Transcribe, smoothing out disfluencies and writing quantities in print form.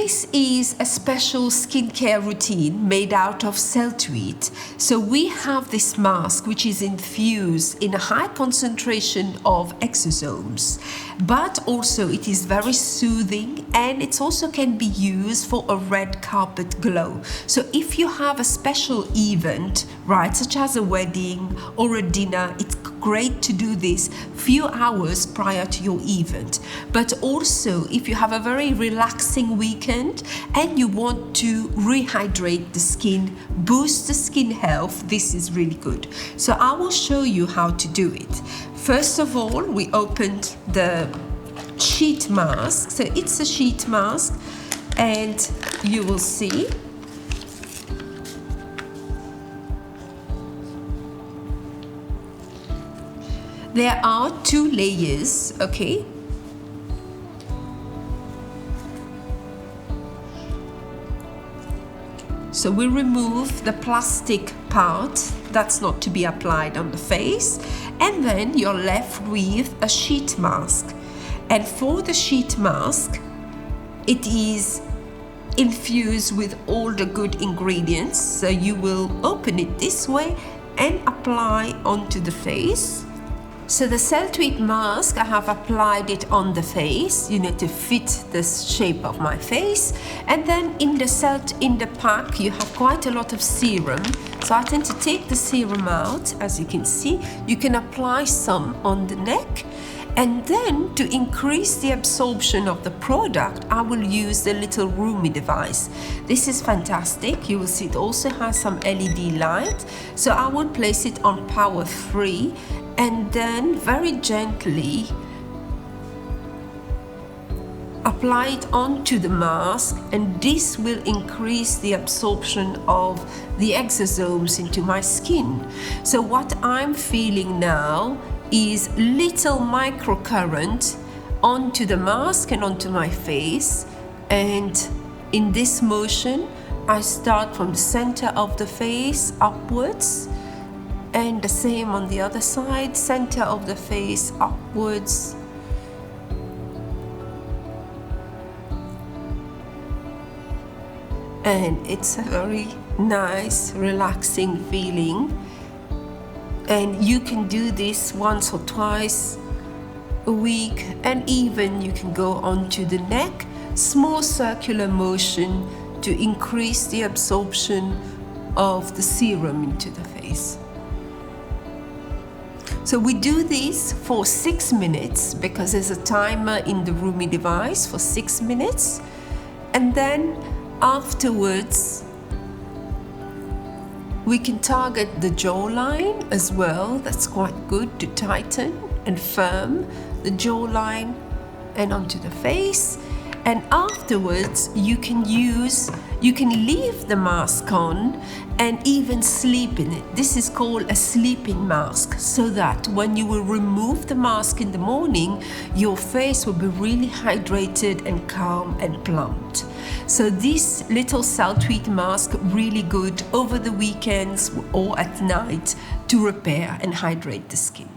this is a special skincare routine made out of Celltweet. So we have this mask which is infused in a high concentration of exosomes, but also it is very soothing, and it also can be used for a red carpet glow. So if you have a special event, right, such as a wedding or a dinner, it's great to do this few hours prior to your event. But also if you have a very relaxing weekend and you want to rehydrate the skin, boost the skin health, this is really good. So I will show you how to do it. First of all, we opened the sheet mask. So it's a sheet mask, and you will see there are 2 layers, okay? So we remove the plastic part that's not to be applied on the face, and then you're left with a sheet mask. And for the sheet mask, it is infused with all the good ingredients. So you will open it this way and apply onto the face. So the Celltweet mask, I have applied it on the face, to fit the shape of my face. And then in the pack, you have quite a lot of serum. So I tend to take the serum out. As you can see, you can apply some on the neck. And then to increase the absorption of the product, I will use the little Rumi device. This is fantastic. You will see it also has some LED light. So I will place it on power 3 and then very gently apply it onto the mask, and this will increase the absorption of the exosomes into my skin. So what I'm feeling now is little microcurrent onto the mask and onto my face, and in this motion I start from the center of the face upwards, and the same on the other side, center of the face upwards, and it's a very nice relaxing feeling. And you can do this once or twice a week, and even you can go onto the neck, small circular motion to increase the absorption of the serum into the face. So we do this for 6 minutes because there's a timer in the Rumi device for 6 minutes, and then afterwards we can target the jawline as well. That's quite good to tighten and firm the jawline and onto the face. And afterwards you can leave the mask on and even sleep in it. This is called a sleeping mask, so that when you will remove the mask in the morning, your face will be really hydrated and calm and plumped. So this little Celltweet mask, really good over the weekends or at night to repair and hydrate the skin.